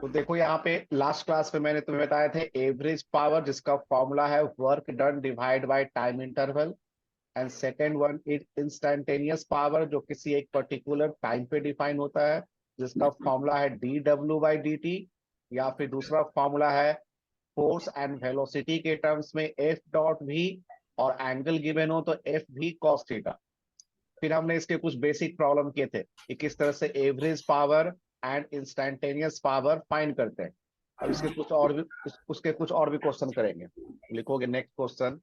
तो देखो यहाँ पे लास्ट क्लास में मैंने तुम्हें बताया थे एवरेज पावर, जिसका फॉर्मूला है work done divide by time interval. And second one is instantaneous power, जो किसी एक पर्टिकुलर टाइम पे डिफाइन होता है, जिसका फॉर्मूला है dw/dt। या फिर दूसरा फॉर्मूला है फोर्स एंड वेलोसिटी के टर्म्स में F.v, और एंगल गिवन हो तो FV cos थीटा। फिर हमने इसके कुछ बेसिक प्रॉब्लम किए थे कि किस तरह से average power and instantaneous power find करते हैं। अब इसके कुछ और भी उसके कुछ और भी क्वेश्चन करेंगे। लिखोगे नेक्स्ट क्वेश्चन।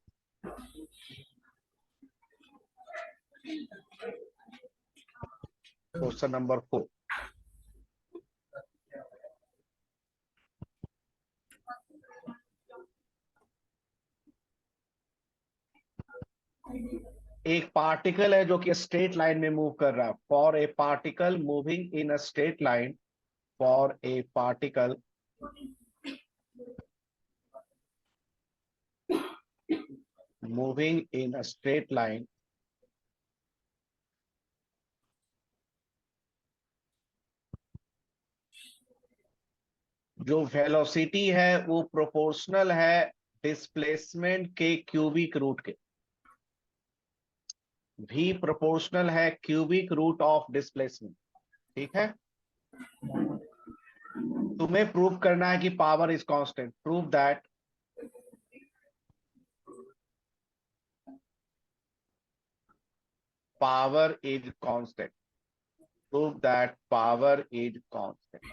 Question number 4। एक पार्टिकल है जो कि स्ट्रेट लाइन में मूव कर रहा है। For a particle moving in a straight line, for a particle moving in a straight line, जो वेलोसिटी है वो प्रोपोर्शनल है डिस्प्लेसमेंट के क्यूबिक रूट के। v प्रोपोर्शनल है क्यूबिक रूट ऑफ डिस्प्लेसमेंट। ठीक है। तुम्हें प्रूव करना है कि power is constant. Prove that power is constant. Prove that power is constant.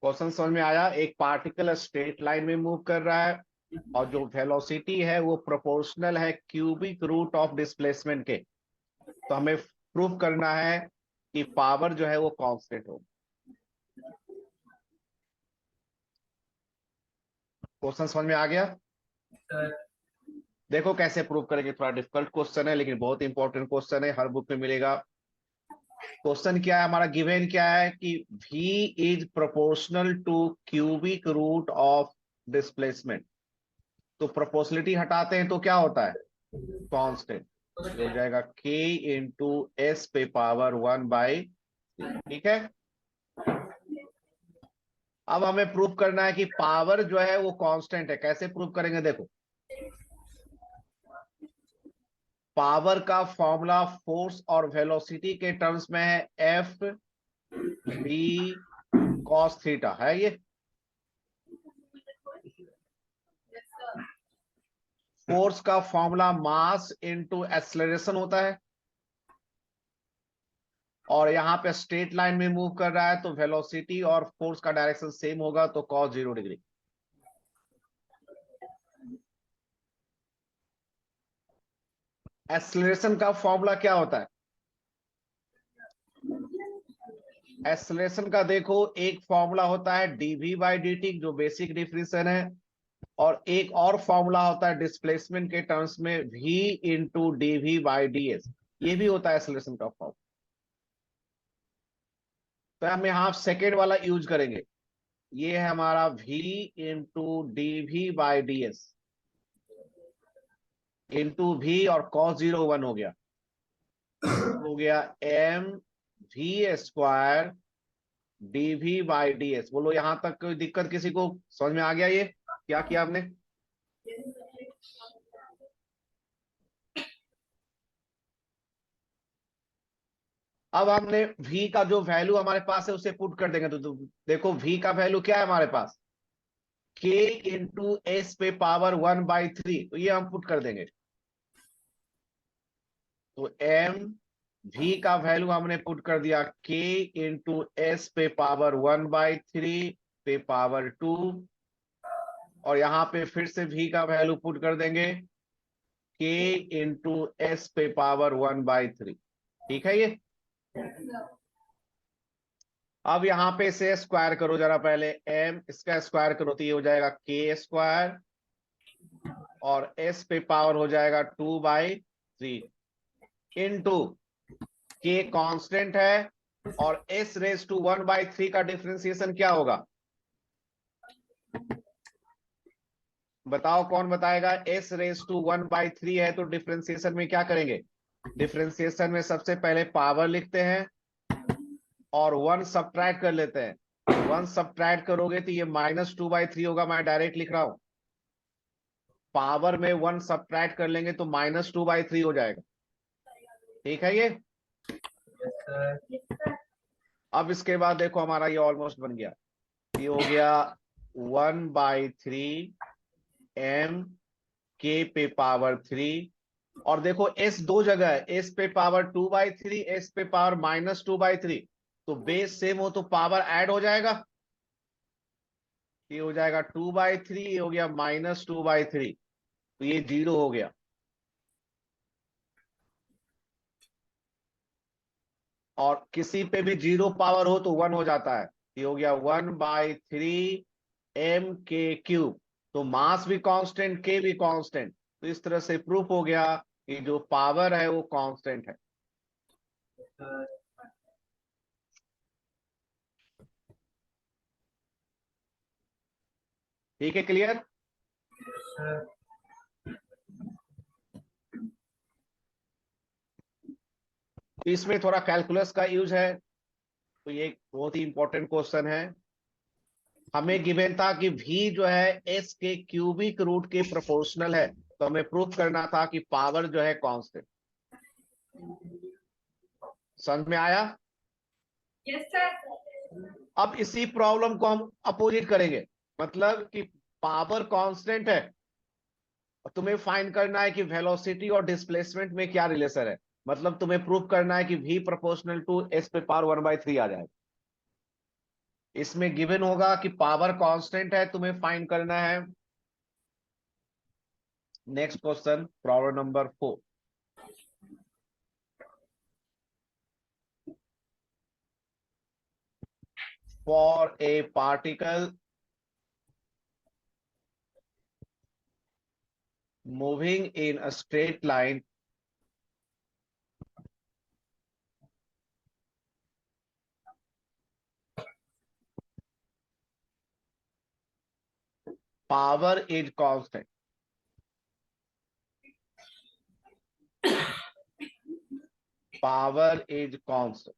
Question समझ में आया? एक पार्टिकल स्ट्रेट लाइन में मूव कर रहा है और जो वेलोसिटी है वो प्रोपोर्शनल है क्यूबिक रूट ऑफ डिस्प्लेसमेंट के। तो हमें प्रूव करना है कि पावर जो है वो कांस्टेंट हो। क्वेश्चन समझ में आ गया? देखो कैसे प्रूव करेंगे। थोड़ा डिफिकल्ट क्वेश्चन है लेकिन बहुत इंपॉर्टेंट क्वेश्चन है, हर बुक में मिलेगा। क्वेश्चन क्या है हमारा? गिवन क्या है कि v is proportional to cubic root of displacement. तो प्रोपोर्शनलिटी हटाते हैं तो क्या होता है? कांस्टेंट। हो जाएगा k इंटू एस पे पावर 1/c। ठीक है। अब हमें प्रूव करना है कि पावर जो है वो कांस्टेंट है। कैसे प्रूव करेंगे? देखो, पावर का फॉर्मूला फोर्स और वेलोसिटी के टर्म्स में है एफ बी कॉस थीटा है। ये फोर्स का फॉर्मूला मास इनटू एक्सेलरेशन होता है, और यहां पे स्ट्रेट लाइन में मूव कर रहा है तो वेलोसिटी और फोर्स का डायरेक्शन सेम होगा, तो cos 0 डिग्री। एक्सेलरेशन का फॉर्मूला क्या होता है? एक्सेलरेशन का देखो, एक फॉर्मूला होता है dv/dt जो बेसिक डिफरेंशियल है, और एक और फॉर्मूला होता है डिस्प्लेसमेंट के टर्म्स में v इंटू dv/ds। ये भी होता है एक्सेलरेशन का फॉर्मूला। तो हम यहाँ सेकेंड वाला यूज करेंगे। ये है हमारा v into dv/ds into v, और cos 0 1 हो गया। हो गया mv² dv/ds। बोलो यहां तक कोई दिक्कत किसी को? समझ में आ गया ये क्या किया आपने? अब हमने v का जो वैल्यू हमारे पास है उसे पुट कर देंगे। तो देखो v का वैल्यू क्या है हमारे पास? k इंटू एस पे पावर 1/3। तो ये हम पुट कर देंगे। तो m v का वैल्यू हमने पुट कर दिया k इंटू एस पे पावर 1/3 पे पावर 2, और यहां पे फिर से v का वैल्यू पुट कर देंगे k इंटू एस पे पावर 1/3। ठीक है ये। अब यहां पे इसे स्क्वायर करो जरा। पहले m इसका स्क्वायर करो तो ये हो जाएगा k², और s पे पावर हो जाएगा 2/3 इंटू k कांस्टेंट है, और s⁻⁴ का डिफरेंशिएशन क्या होगा? बताओ कौन बताएगा। एस रेस टू 1/3 है तो डिफरेंशिएशन में क्या करेंगे? डिफरेंशिएशन में सबसे पहले पावर लिखते हैं और 1 सब्ट्रैक्ट कर लेते हैं। 1 सब्ट्रैक्ट करोगे तो ये -2/3 होगा, मैं डायरेक्ट लिख रहा हूं। पावर में 1 सब्ट्रैक्ट कर लेंगे तो -2/3 हो जाएगा। ठीक है ये। अब इसके बाद देखो हमारा ये ऑलमोस्ट बन गया। ये हो गया 1/3 m k पे पावर 3। और देखो s दो जगह है, s पे पावर 2/3, s पे पावर -2/3। तो बेस सेम हो तो पावर ऐड हो जाएगा। ये हो जाएगा 2/3, ये हो गया -2/3, तो ये 0 हो गया। और किसी पे भी 0 पावर हो तो 1 हो जाता है। ये हो गया 1/3 m k क्यूब। तो मास भी कांस्टेंट, के भी कांस्टेंट, तो इस तरह से प्रूफ हो गया कि जो पावर है वो कांस्टेंट है। ठीक है, क्लियर। तो इसमें थोड़ा कैलकुलस का यूज है, तो ये एक बहुत ही इंपॉर्टेंट क्वेश्चन है। हमें गिवन था कि v जो है s के क्यूबिक रूट के प्रोपोर्शनल है, तो हमें प्रूफ करना था कि पावर जो है कांस्टेंट। समझ में आया? Yes sir. अब इसी प्रॉब्लम को हम अपोजिट करेंगे, मतलब कि पावर कांस्टेंट है और तुम्हें फाइंड करना है कि वेलोसिटी और डिस्प्लेसमेंट में क्या रिलेशन है। मतलब तुम्हें प्रूफ करना है कि v प्रोपोर्शनल टू s पे पावर 1/3 आ जाएगा। इसमें गिवन होगा कि पावर कांस्टेंट है, तुम्हें फाइंड करना है। Next question, problem number 4। For a particle moving in a straight line, power is constant. Power is constant.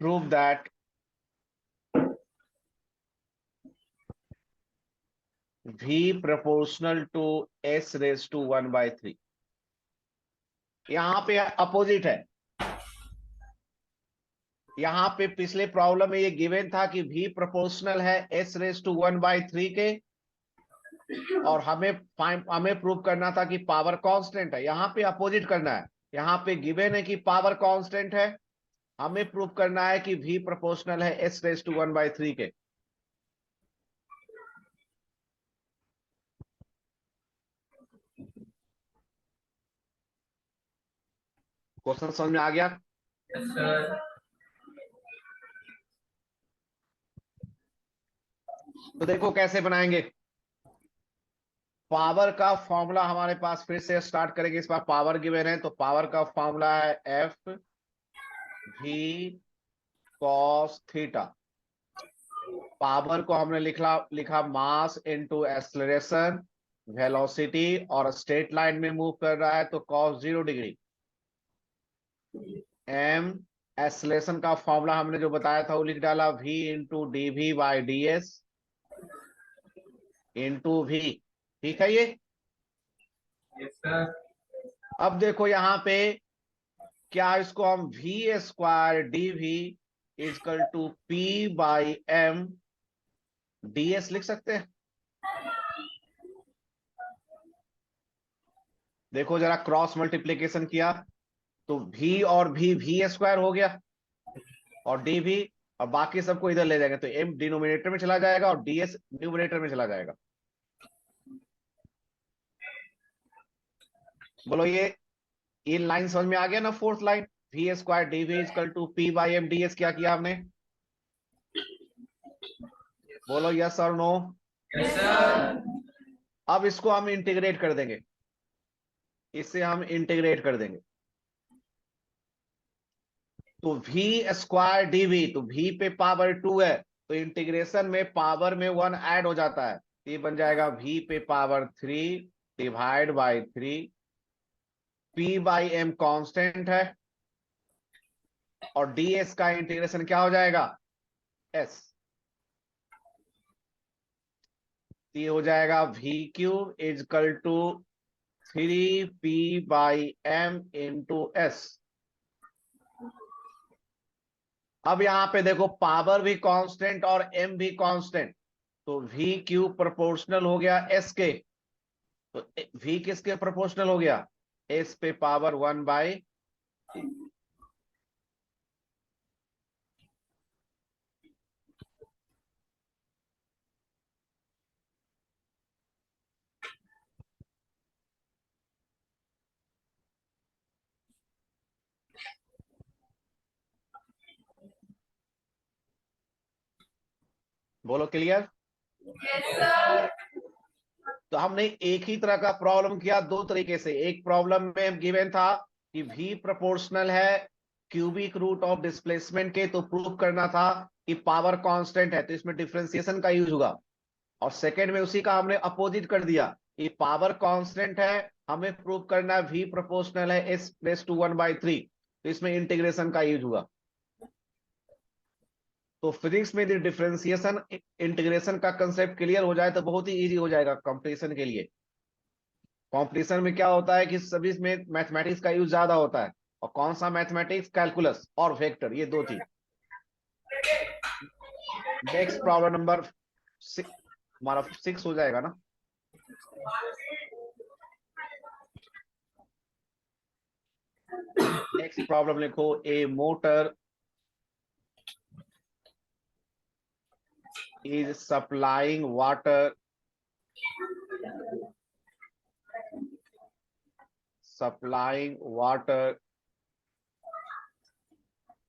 Prove that v proportional to s raised to 1/3। यहां पे अपोजिट है। यहां पे पिछले प्रॉब्लम में ये गिवन था कि v प्रोपोर्शनल है s रेस टू 1/3 के, और हमें प्रूव करना था कि पावर कांस्टेंट है। यहां पे अपोजिट करना है। यहां पे गिवन है कि पावर कांस्टेंट है, हमें प्रूव करना है कि v प्रोपोर्शनल है s रेस टू 1/3 के। क्वेश्चन समझ में आ गया? Yes sir. तो देखो कैसे बनाएंगे। पावर का फॉर्मूला हमारे पास, फिर से स्टार्ट करेंगे। इस बार पावर गिवन है तो पावर का फॉर्मूला है f v cos theta. Power को हमने लिखा मास इनटू एक्सेलरेशन, वेलोसिटी, और स्ट्रेट लाइन में मूव कर रहा है तो कॉस 0 डिग्री। एम एक्सेलरेशन का फॉर्मूला हमने जो बताया था वो लिख डाला, v into d v by d s into v. ठीक है ये। Yes sir. अब देखो यहाँ पे क्या, इसको हम v square d v equal to p by m d S लिख सकते हैं। देखो जरा क्रॉस मल्टीप्लीकेशन किया तो v और v स्क्वायर हो गया, और डी वी, और बाकी सबको इधर ले जाएंगे तो m डिनोमिनेटर में चला जाएगा और ds न्यूमरेटर में चला जाएगा। बोलो ये लाइन समझ में आ गया ना? Fourth line, v square d v equal to p by m d s. क्या किया हमने? बोलो यस और नो। Yes sir. अब इसको हम इंटीग्रेट कर देंगे, इसे हम इंटीग्रेट कर देंगे तो v स्क्वायर डी वी, तो v पे पावर 2 है तो इंटीग्रेशन में पावर में 1 ऐड हो जाता है, ये बन जाएगा v पे power 3 divide by 3। p by m constant है और ds का इंटीग्रेशन क्या हो जाएगा, s। ये हो जाएगा v cube equal to 3p by m into s. अब यहां पे देखो पावर भी कांस्टेंट और m भी कांस्टेंट, तो v क्यूब प्रोपोर्शनल हो गया s के, तो v किसके प्रोपोर्शनल हो गया, s पे पावर 1 बाई। बोलो क्लियर। Yes, sir. तो हमने एक ही तरह का प्रॉब्लम किया दो तरीके से। एक प्रॉब्लम में गिवन था कि v प्रोपोर्शनल है क्यूबिक रूट ऑफ डिस्प्लेसमेंट के, तो प्रूव करना था कि पावर कांस्टेंट है, तो इसमें डिफरेंशिएशन का यूज होगा। और सेकंड में उसी का हमने अपोजिट कर दिया कि पावर कांस्टेंट है, हमें प्रूव करना है v प्रोपोर्शनल है s रेज़ टू 1/3, तो इसमें इंटीग्रेशन का यूज हुआ। तो फिजिक्स में यदि डिफरेंशिएशन इंटीग्रेशन का कंसेप्ट क्लियर हो जाए तो बहुत ही इजी हो जाएगा कंपटीशन के लिए। कंपटीशन में क्या होता है कि सभी में मैथमेटिक्स का यूज ज्यादा होता है, और कौन सा मैथमेटिक्स, कैलकुलस और वेक्टर, ये दो चीज। नेक्स्ट प्रॉब्लम नंबर 6, हमारा 6 हो जाएगा ना। नेक्स्ट प्रॉब्लम लिखो, ए motor is supplying water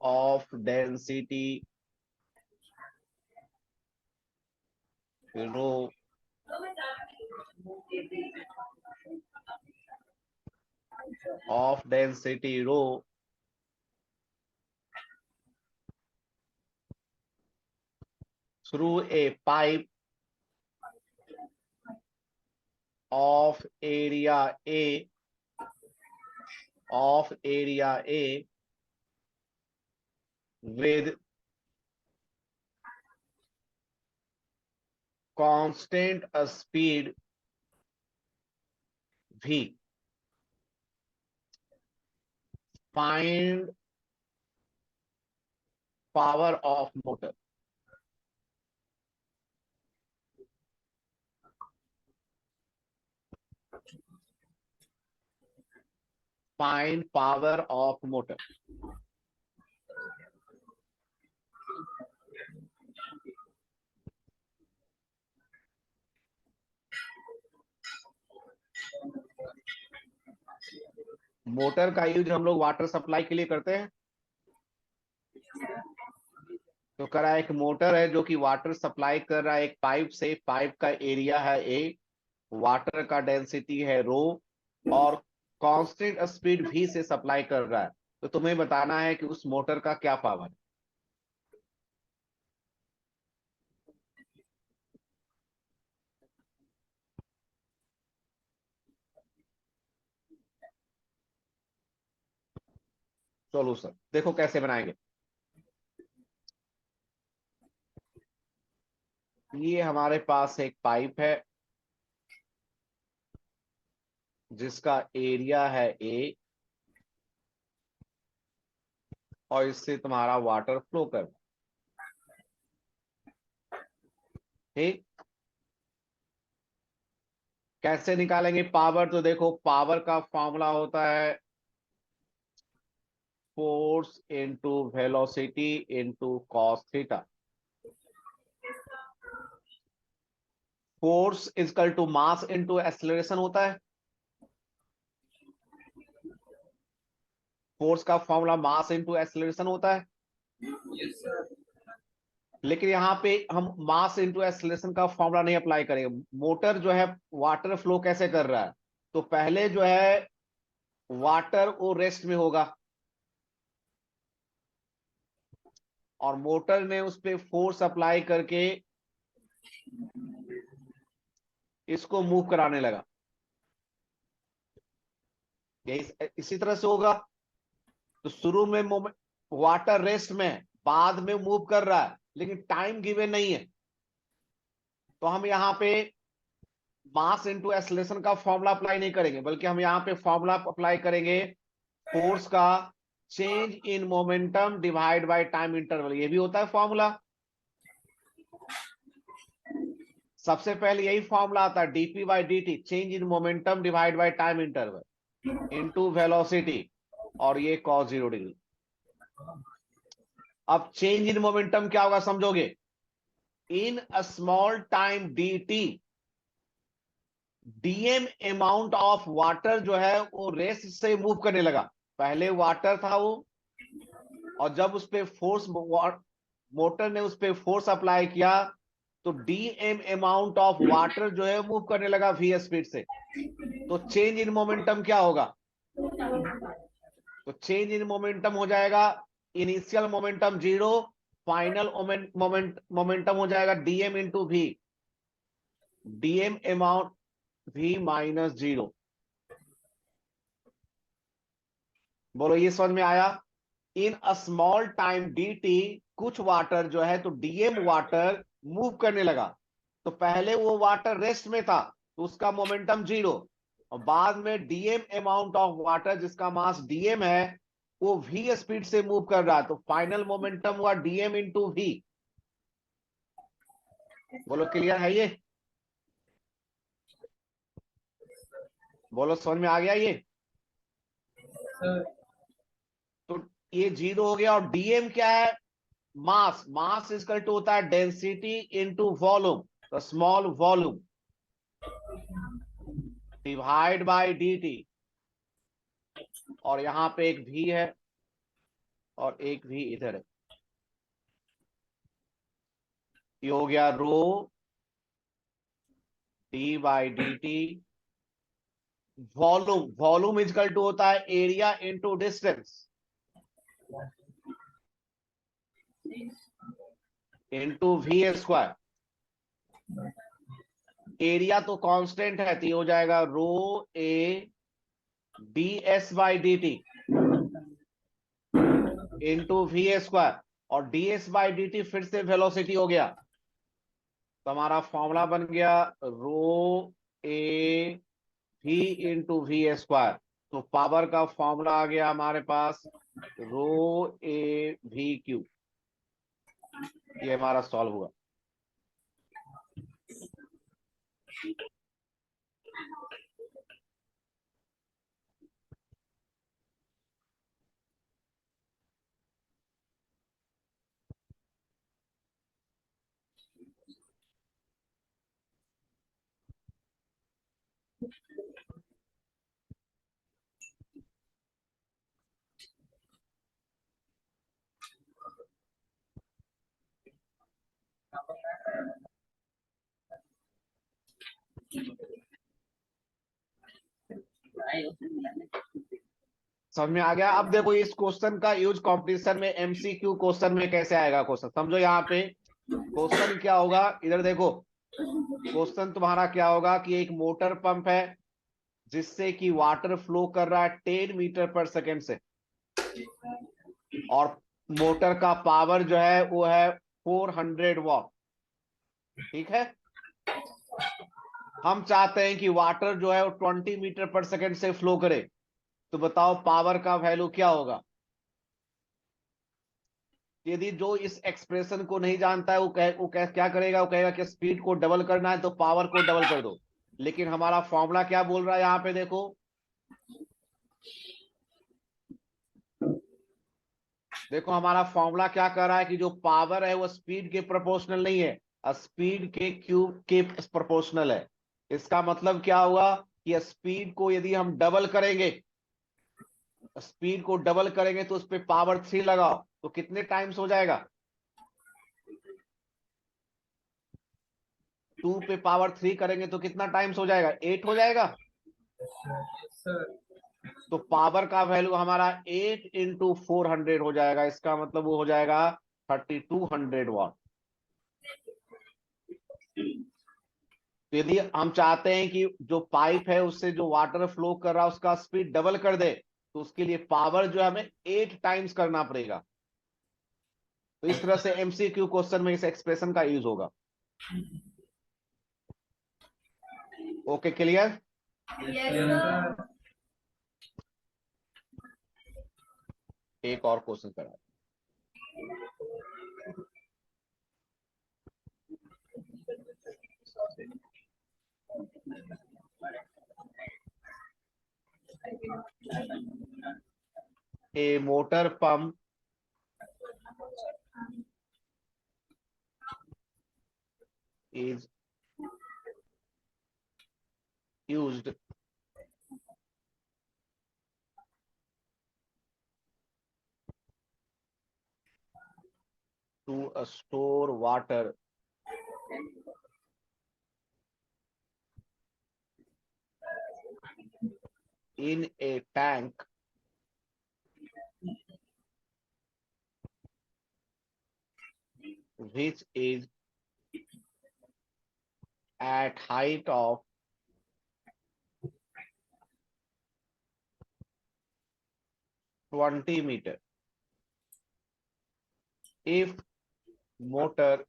of density rho through a pipe of area A with constant speed V. Find power of motor. Find power of motor. Motor का use हम लोग water supply के लिए करते हैं। तो करा एक मोटर है जो कि वाटर सप्लाई कर रहा है एक पाइप से, पाइप का एरिया है ए, वाटर का डेंसिटी है रो, और कांस्टेंट स्पीड v से सप्लाई कर रहा है। तो तुम्हें बताना है कि उस मोटर का क्या पावर है। सॉल्यूशन देखो कैसे बनाएंगे। ये हमारे पास एक पाइप है जिसका एरिया है ए, और इससे तुम्हारा वाटर फ्लो कर, ठीक। कैसे निकालेंगे पावर, तो देखो पावर का फॉर्मूला होता है force into velocity into cos theta. Force equal to mass into acceleration होता है। फोर्स का फॉर्मूला मास इंटू एक्सेलरेशन होता है, Yes, sir. लेकिन यहाँ पे हम मास इंटू एक्सेलरेशन का फॉर्मूला नहीं अप्लाई करेंगे। मोटर जो है वाटर फ्लो कैसे कर रहा है, तो पहले जो है वाटर वो रेस्ट में होगा, और मोटर ने उस पे फोर्स अप्लाई करके इसको मूव कराने लगा। यही इसी तरह से होगा। तो शुरू में वाटर रेस्ट में, बाद में मूव कर रहा है, लेकिन टाइम गिवन नहीं है। तो हम यहाँ पे मास इनटू एक्सेलरेशन का फॉर्मूला अप्लाई नहीं करेंगे, बल्कि हम यहाँ पे फॉर्मूला अप्लाई करेंगे फोर्स का change in momentum divide by time interval. ये भी होता है फॉर्मूला। सबसे पहले यही फॉर्मूला आता है, dp by d t, change in momentum divide by time interval into velocity, और ये cos 0 डिग्री। अब चेंज इन मोमेंटम क्या होगा समझोगे? In a small time d t, dm amount of water जो है वो रेस्ट से मूव करने लगा। पहले वाटर था वो, और जब उस पे फोर्स, मोटर ने उस पे फोर्स अप्लाई किया, तो डीएम अमाउंट ऑफ वाटर जो है मूव करने लगा वी स्पीड से। तो चेंज इन मोमेंटम क्या होगा? तो चेंज इन मोमेंटम हो जाएगा, इनिशियल मोमेंटम 0, फाइनल मोमेंटम हो जाएगा dm into v, dm amount v minus 0। बोलो ये समझ में आया? In a small time d t, कुछ वाटर जो है, तो डीएम वाटर मूव करने लगा। तो पहले वो वाटर रेस्ट में था, तो उसका मोमेंटम 0, और बाद में डीएम अमाउंट ऑफ वाटर जिसका मास डीएम है, वो v स्पीड से मूव कर रहा है, तो फाइनल मोमेंटम हुआ डीएम इंटू वी। बोलो क्लियर है ये? बोलो समझ में आ गया ये? तो ये 0 हो गया। और डीएम क्या है? मास। मास इक्वल टू होता है डेंसिटी इनटू वॉल्यूम, तो small volume divide by dt। और यहां पे एक v है और एक v इधर है। ये हो गया rho d by dt। Volume, volume equal to होता है area into distance into v square. Area तो कांस्टेंट है, तो ये हो जाएगा rho a d s by d t into v square. और d s by d t फिर से वेलोसिटी हो गया। तो हमारा फॉर्मूला बन गया rho a v into v square. तो पावर का फॉर्मूला आ गया हमारे पास रो ए वी क्यू। ये हमारा सॉल्व हुआ। समझ में आ गया? अब देखो इस क्वेश्चन का यूज कंपटीशन में, एमसीक्यू क्वेश्चन में कैसे आएगा क्वेश्चन, समझो। यहाँ पे क्वेश्चन क्या होगा, इधर देखो। क्वेश्चन तुम्हारा क्या होगा कि एक मोटर पंप है जिससे कि वाटर फ्लो कर रहा है 10 मीटर पर सेकेंड से, और मोटर का पावर जो है वो है 400 वॉट। ठीक है। हम चाहते हैं कि वाटर जो है वो 20 मीटर पर सेकेंड से फ्लो करे। तो बताओ पावर का वैल्यू क्या होगा? यदि जो इस एक्सप्रेशन को नहीं जानता है क्या करेगा? वो कहेगा कि स्पीड को डबल करना है तो पावर को डबल कर दो। लेकिन हमारा फॉर्मूला क्या बोल रहा है यहाँ पे देखो, देखो हमारा फॉर्मूला क्या कर रहा है कि जो पावर है वो स्पीड के प्रोपोर्शनल नहीं है, स्पीड के क्यूब के प्रोपोर्शनल है। इसका मतलब क्या हुआ कि स्पीड को यदि हम डबल करेंगे, स्पीड को डबल करेंगे तो उस पर पावर 3 लगाओ, तो कितने टाइम्स हो जाएगा? 2 पे पावर 3 करेंगे तो कितना टाइम्स हो जाएगा? 8 हो जाएगा। तो पावर का वैल्यू हमारा 8 इंटू 400 हो जाएगा। इसका मतलब वो हो जाएगा 3200 वाट। तो यदि हम चाहते हैं कि जो पाइप है उससे जो वाटर फ्लो कर रहा है उसका स्पीड डबल कर दे, तो उसके लिए पावर जो है हमें 8 टाइम्स करना पड़ेगा। तो इस तरह से एमसीक्यू क्वेश्चन में इस एक्सप्रेशन का यूज होगा। Okay, clear? Yes, sir. एक और क्वेश्चन करा। A motor pump is used to store water in a tank which is at height of 20 meter. If motor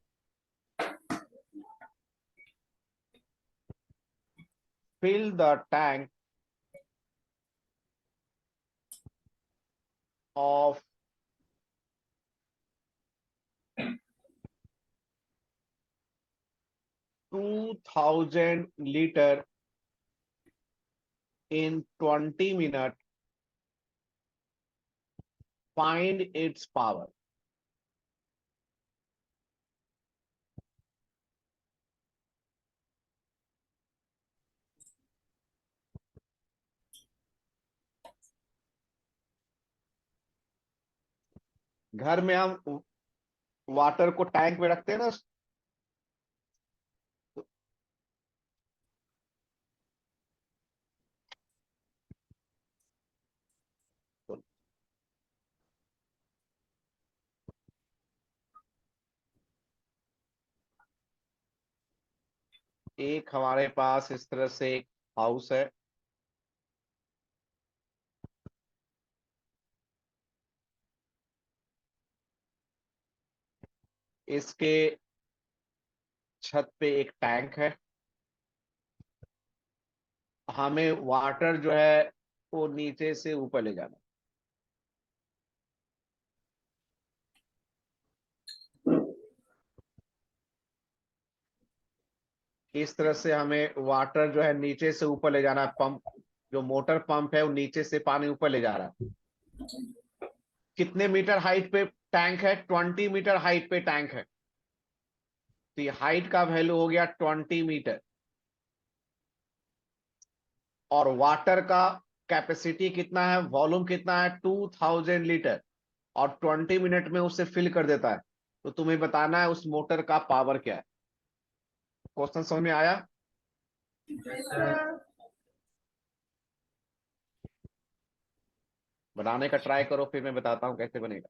fill the tank of 2000 liter in 20 minutes, find its power. घर में हम water को tank में रखते हैं ना, तो एक हमारे पास इस तरह से एक हाउस है। इसके छत पे एक टैंक है। हमें वाटर जो है वो नीचे से ऊपर ले जाना। इस तरह से हमें वाटर जो है नीचे से ऊपर ले जाना है। पंप, जो मोटर पंप है वो नीचे से पानी ऊपर ले जा रहा है। कितने मीटर हाइट पे टैंक है? 20 मीटर हाइट पे टैंक है। तो ये हाइट का वैल्यू हो गया 20 मीटर, और वाटर का कैपेसिटी कितना है, वॉल्यूम कितना है? 2000 लीटर, और 20 मिनट में उसे फिल कर देता है। तो तुम्हें बताना है उस मोटर का पावर क्या है। क्वेश्चन समझ में आया? Yes, sir. बनाने का ट्राई करो, फिर मैं बताता हूं कैसे बनेगा।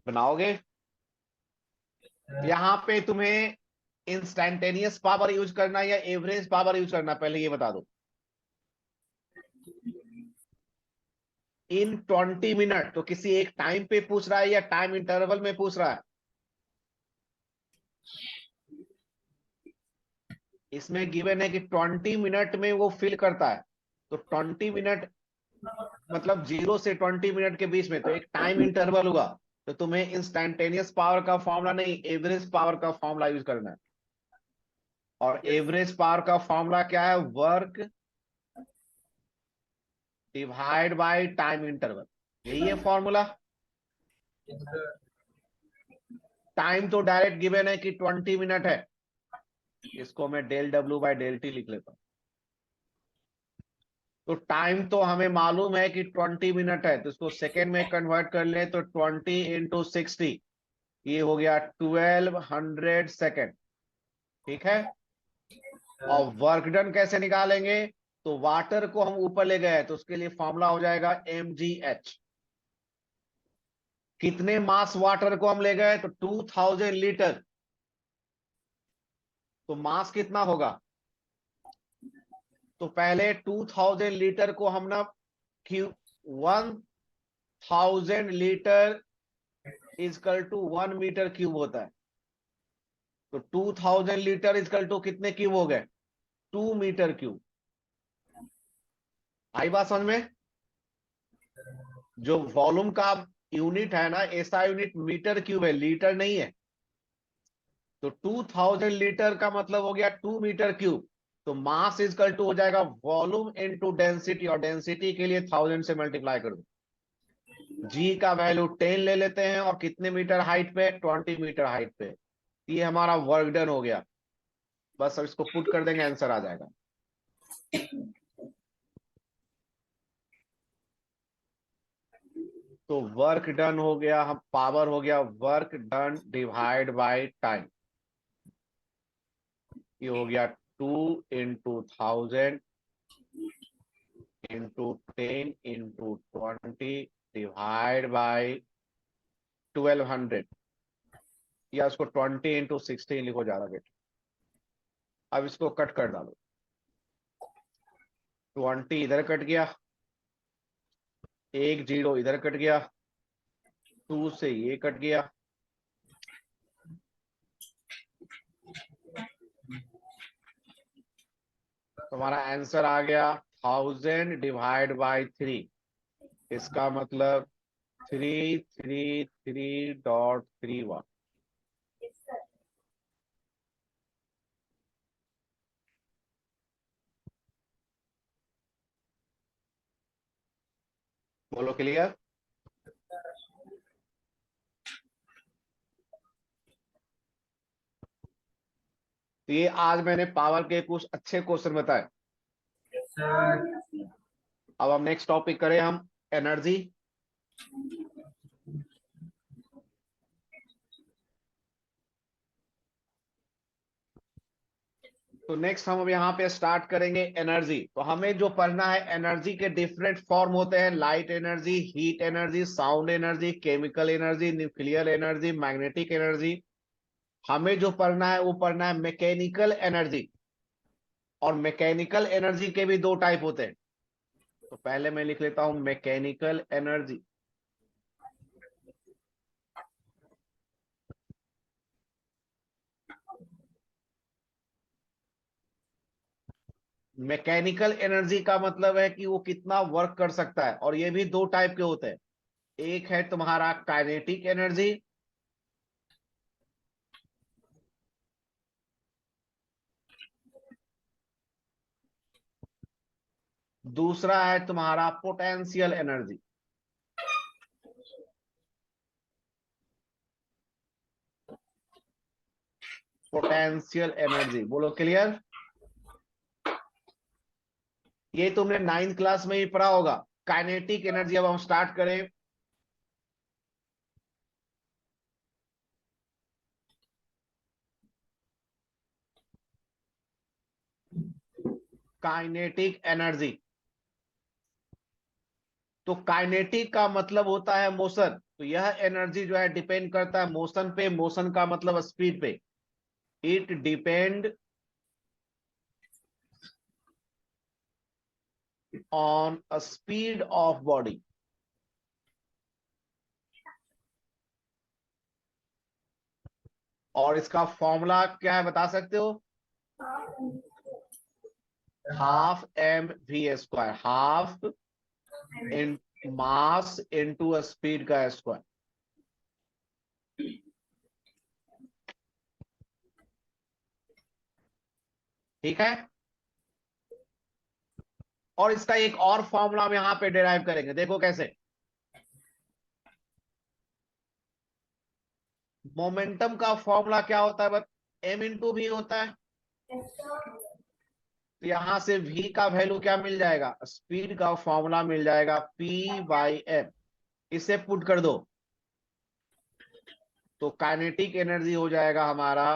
बनाओगे? यहाँ पे तुम्हें इंस्टैन्टेनियस पावर यूज करना है या एवरेज पावर यूज करना, पहले ये बता दो। इन 20 मिनट तो किसी एक टाइम पे पूछ रहा है या टाइम इंटरवल में पूछ रहा है? इसमें गिवन है कि 20 मिनट में वो फिल करता है। तो 20 मिनट मतलब 0 से 20 मिनट के बीच में तो एक टाइम इंटरवल होगा। तो तुम्हें इंस्टैन्टेनियस पावर का फॉर्मूला नहीं, एवरेज पावर का फॉर्मूला यूज करना है। और एवरेज पावर का फॉर्मूला क्या है? Work divide by time interval, यही है फॉर्मूला। Yes, sir. टाइम तो डायरेक्ट गिवन है कि 20 मिनट है, इसको मैं डेल डब्ल्यू बाय डेल टी लिख लेता हूं। तो टाइम तो हमें मालूम है कि 20 मिनट है, तो इसको सेकेंड में कन्वर्ट कर ले तो 20 इंटू 60, ये हो गया 1200 सेकेंड। ठीक है, और वर्क डन कैसे निकालेंगे? तो वाटर को हम ऊपर ले गए तो उसके लिए फॉर्मूला हो जाएगा mgh। कितने मास वाटर को हम ले गए? तो 2000 लीटर। तो मास कितना होगा? तो पहले 2000 लीटर को हम ना क्यू 1000 litre equal to 1 metre cube होता है। तो 2000 लीटर इजकल टू कितने क्यूब हो गए? 2 मीटर क्यूब। आई बात समझ में? जो वॉल्यूम का यूनिट है ना, ऐसा यूनिट मीटर क्यूब है, लीटर नहीं है। तो 2000 लीटर का मतलब हो गया 2 मीटर क्यूब। तो मास इजकल टू हो जाएगा वॉल्यूम इनटू डेंसिटी, और डेंसिटी के लिए 1000 से मल्टीप्लाई कर दो। जी का वैल्यू 10 ले लेते हैं, और कितने मीटर हाइट पे? 20 मीटर हाइट पे। ये हमारा वर्क डन हो गया। बस अब इसको पुट कर देंगे, आंसर आ जाएगा। तो वर्क डन हो गया, हम पावर हो गया work done divide by time. ये हो गया 2 into 1000 into 10 into 20 divide by 1200, या उसको 20 इंटू 16 लिखो ज्यादा बेटा। अब इसको कट कर डालो। 20 इधर कट गया, एक जीरो इधर कट गया, 2 से ये कट गया, तुम्हारा आंसर आ गया 1000 डिवाइड बाय 3। इसका मतलब 333.31। बोलो क्लियर? तो ये आज मैंने पावर के कुछ अच्छे क्वेश्चन बताए। अब हम नेक्स्ट टॉपिक करें, हम एनर्जी। तो नेक्स्ट हम अब यहाँ पे स्टार्ट करेंगे एनर्जी। तो हमें जो पढ़ना है, एनर्जी के डिफरेंट फॉर्म होते हैं, light energy, heat energy, sound energy, chemical energy, nuclear energy, magnetic energy. हमें जो पढ़ना है वो पढ़ना है मैकेनिकल एनर्जी। और मैकेनिकल एनर्जी के भी दो टाइप होते हैं। तो पहले मैं लिख लेता हूं मैकेनिकल एनर्जी। मैकेनिकल एनर्जी का मतलब है कि वो कितना वर्क कर सकता है, और ये भी दो टाइप के होते हैं। एक है तुम्हारा काइनेटिक एनर्जी, दूसरा है तुम्हारा पोटेंशियल एनर्जी। पोटेंशियल एनर्जी, बोलो क्लियर? ये तुमने 9th क्लास में ही पढ़ा होगा। काइनेटिक एनर्जी अब हम स्टार्ट करें। काइनेटिक एनर्जी, तो काइनेटिक का मतलब होता है मोशन। तो यह एनर्जी जो है डिपेंड करता है मोशन पे। मोशन का मतलब स्पीड पे। It depend on a speed of body. और इसका फॉर्मूला क्या है बता सकते हो? Half m v square, half in mass into speed का स्क्वायर। ठीक है, और इसका एक और फॉर्मूला हम यहां पे डिराइव करेंगे, देखो कैसे। मोमेंटम का फॉर्मूला क्या होता है? m इंटू भी होता है। तो यहां से v का वैल्यू क्या मिल जाएगा? स्पीड का फॉर्मूला मिल जाएगा p बाई m। इसे पुट कर दो तो काइनेटिक एनर्जी हो जाएगा हमारा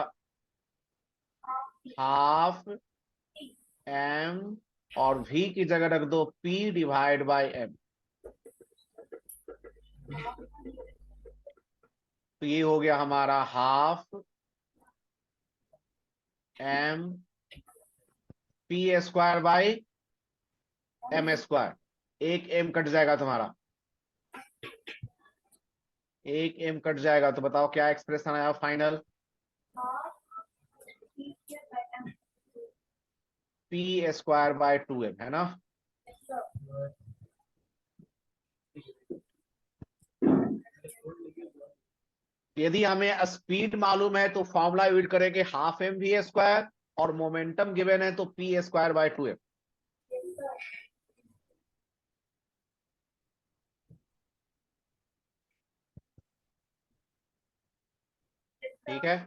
हाफ m, और v की जगह रख दो p डिवाइड बाई m। तो ये हो गया हमारा half m p square by m square. एक m कट जाएगा तुम्हारा, एक m कट जाएगा। तो बताओ क्या एक्सप्रेशन आया final? p square by 2m, है ना? यदि हमें स्पीड मालूम है तो फॉर्मूला यूज करेंगे हाफ m v स्क्वायर, और मोमेंटम गिवन है तो p स्क्वायर बाय 2m। ठीक है,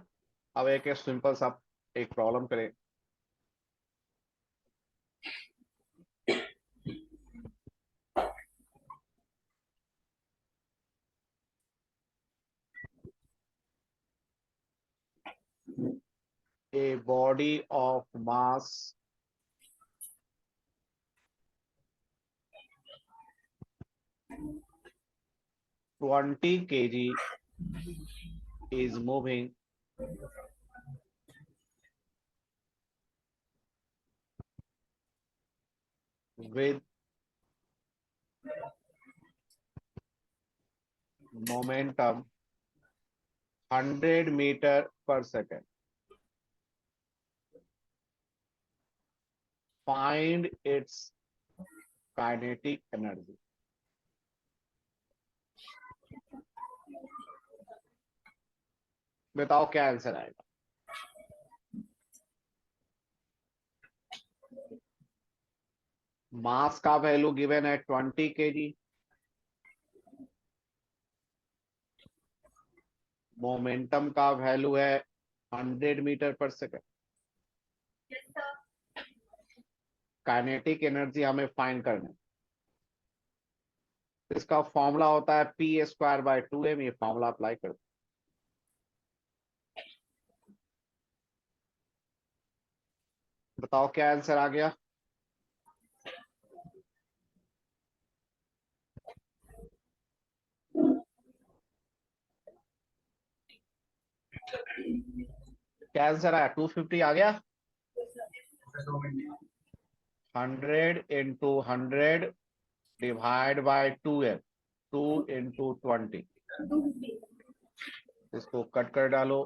अब एक सिंपल सा एक प्रॉब्लम करें। A body of mass 20 kg is moving with momentum 100 meter per second. Find its kinetic energy. बताओ क्या आंसर आएगा? मास का वैल्यू गिवन है 20 kg, मोमेंटम का वैल्यू है 100 मीटर पर सेकेंड। काइनेटिक एनर्जी हमें फाइंड करना है। इसका फॉर्मूला होता है p स्क्वायर बाय 2m। ये फॉर्मूला अप्लाई कर दो। बताओ क्या आंसर आ गया? क्या आंसर आया? 250 आ गया। 100 into 100 divide by 2m, 2 into 20। इसको कट कर डालो।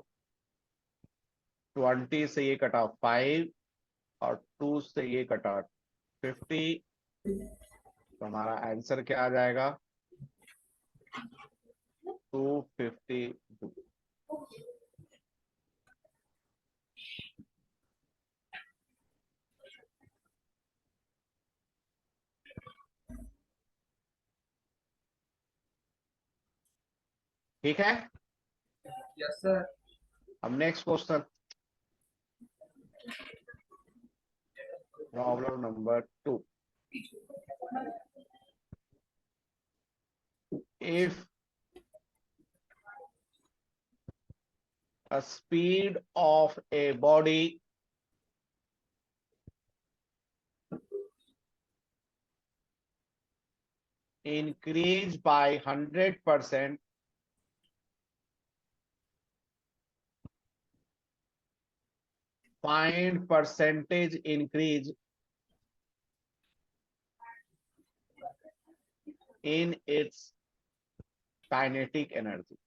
20 से ये कटा 5 और 2 से ये कटा 50। तो हमारा आंसर क्या आ जाएगा? 252। ठीक है, यस सर। अब next question, problem number 2। If a speed of a body increase by 100%, find percentage increase in its kinetic energy.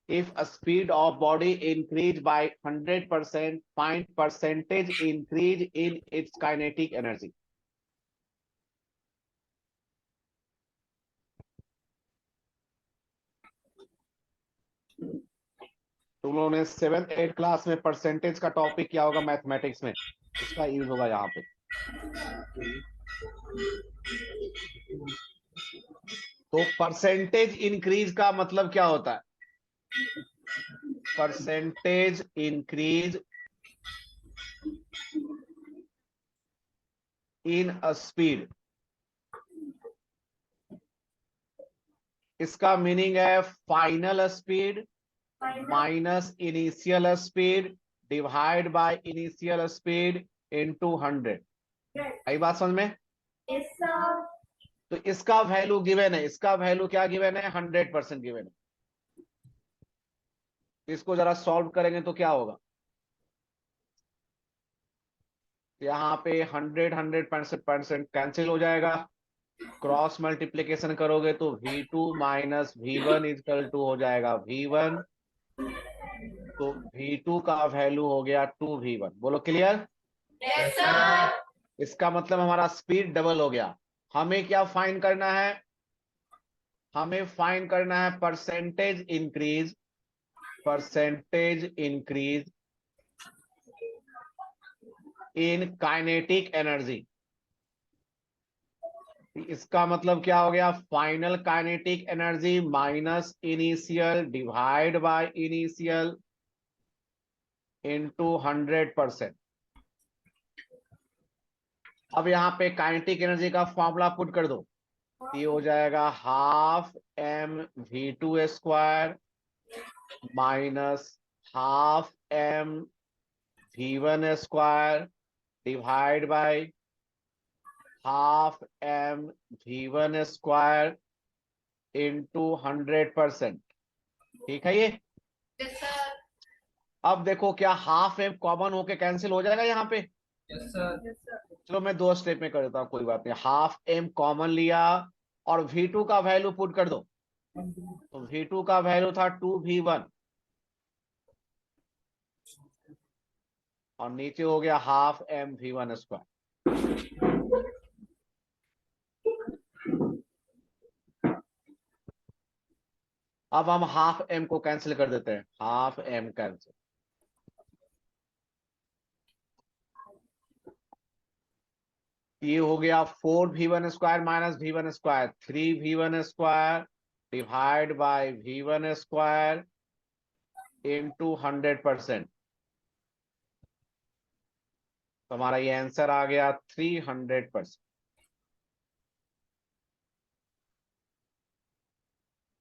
If a speed of body increase by 100%, find percentage increase in its kinetic energy. तुम लोगों ने 7th 8th class में percentage का topic किया होगा mathematics में, इसका use होगा यहाँ पे। तो परसेंटेज इंक्रीज का मतलब क्या होता है? Percentage increase in a speed, इसका मीनिंग है final speed minus initial speed divide by initial speed into 100। आई बात समझ में? तो इसका वैल्यू गिवन है, इसका वैल्यू क्या गिवन है? 100% गिवन है। इसको जरा सॉल्व करेंगे तो क्या होगा? यहाँ पे 100% कैंसिल हो जाएगा। क्रॉस मल्टीप्लीकेशन करोगे तो V2 minus V1 equal to हो जाएगा V1। तो V2 का वैल्यू हो गया 2V1। बोलो क्लियर? Yes sir. इसका मतलब हमारा स्पीड डबल हो गया। हमें क्या फाइंड करना है? हमें फाइंड करना है percentage increase, percentage increase in kinetic energy. इसका मतलब क्या हो गया? Final kinetic energy minus initial divide by initial into 100%। अब यहाँ पे काइनेटिक एनर्जी का फॉर्मूला पुट कर दो। ये हो जाएगा half mv2 square minus half mv1 square divide by half mv1 square into 100%। ठीक है ये? Yes sir. अब देखो क्या हाफ एम कॉमन होके कैंसिल हो जाएगा यहाँ पे? Yes sir. चलो मैं दो स्टेप में कर देता हूँ, कोई बात नहीं। हाफ एम कॉमन लिया और V2 का वैल्यू पुट कर दो। तो V2 का वैल्यू था 2V1 और नीचे हो गया हाफ mv1 स्क्वायर। अब हम हाफ एम को कैंसिल कर देते हैं, हाफ एम कैंसिल। ये हो गया 4V1 square minus V1 square, 3V1 square divide by V1 square into 100%। तो हमारा ये आंसर आ गया 300%।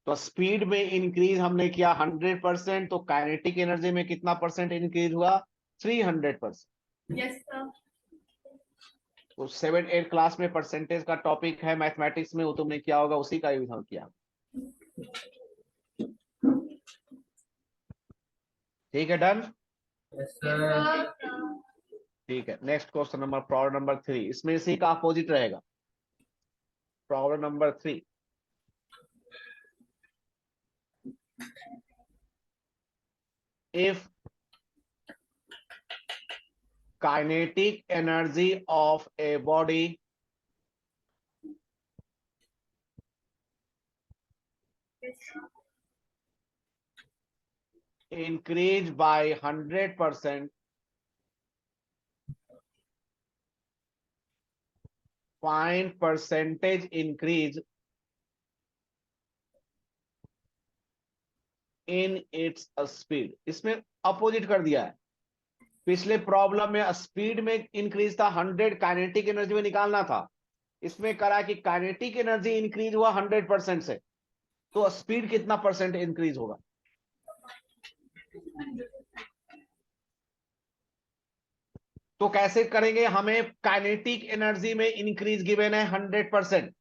तो स्पीड में इंक्रीज हमने किया 100%, तो काइनेटिक एनर्जी में कितना परसेंट इंक्रीज हुआ? 300%। Yes sir. तो 7-8 क्लास में परसेंटेज का टॉपिक है मैथमेटिक्स में, वो तुमने किया होगा, उसी का यूज हम किया। ठीक है, डन? Yes sir. ठीक है, next question number, problem number 3। इसमें इसी का अपोजिट रहेगा। Problem number 3, if kinetic energy of a body increase by 100%, find percentage increase in its speed। इसमें अपोजिट कर दिया है। पिछले प्रॉब्लम में स्पीड में इंक्रीज था 100, काइनेटिक एनर्जी में निकालना था। इसमें करा कि काइनेटिक एनर्जी इंक्रीज हुआ 100% से, तो स्पीड कितना परसेंट इंक्रीज होगा? तो कैसे करेंगे? हमें काइनेटिक एनर्जी में इंक्रीज गिवन है 100%।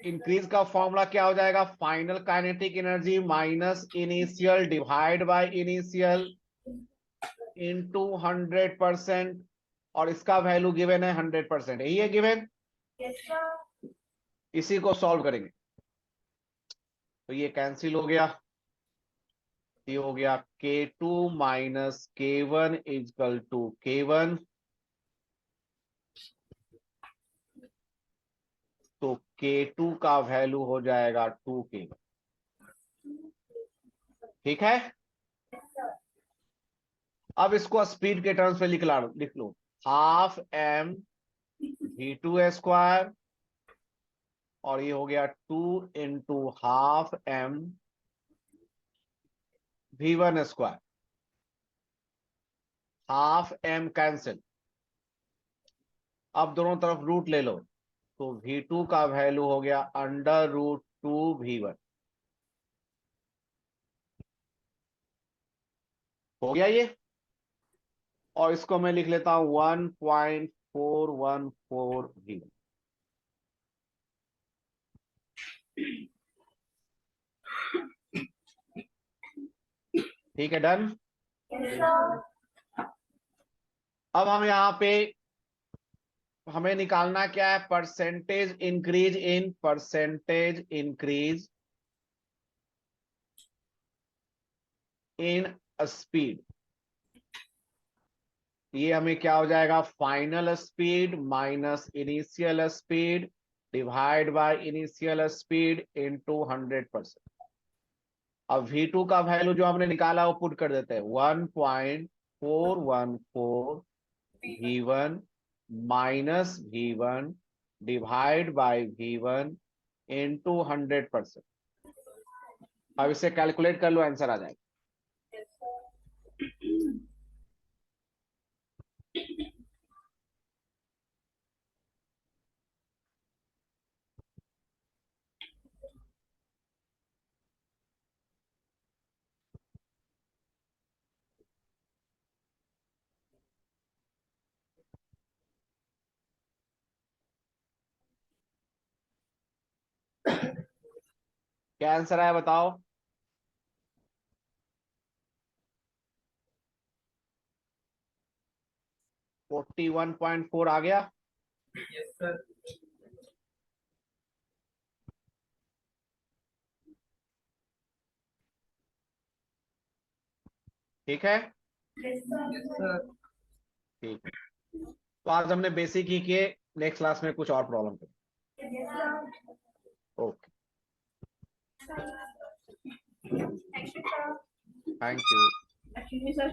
इंक्रीज का फॉर्मूला क्या हो जाएगा? Final kinetic energy minus initial divide by initial into 100%, और इसका वैल्यू गिवन है 100%। यही है गिवन। इसी को सॉल्व करेंगे तो ये कैंसिल हो गया। ये हो गया K2 minus K1 equal to K1। तो K2 का वैल्यू हो जाएगा 2K1। ठीक है? अब इसको स्पीड के टर्म्स में लिख लो। हाफ mv2 स्क्वायर और ये हो गया 2 into half m V1 square, half m cancel. अब दोनों तरफ रूट ले लो, तो V2 का वैल्यू हो गया √2 V1। हो गया ये, और इसको मैं लिख लेता हूं 1.414 V1। ठीक है, डन। अब हम यहाँ पे हमें निकालना क्या है, परसेंटेज इंक्रीज इन स्पीड। ये हमें क्या हो जाएगा, final speed minus initial speed divide by initial speed into 100%। अब V2 का वैल्यू जो हमने निकाला वो पुट कर देते हैं, 1.414 V1 minus V1 divide by V1 into 100%। अब इसे कैलकुलेट कर लो, आंसर आ जाएगा। क्या आंसर आया बताओ। 41.4 आ गया। Yes, sir. ठीक है, Yes, sir. ठीक है। तो आज हमने बेसिक ही किए, नेक्स्ट क्लास में कुछ और प्रॉब्लम करेंगे। Okay, Thank you, sir. Thank you. Excuse me, sir.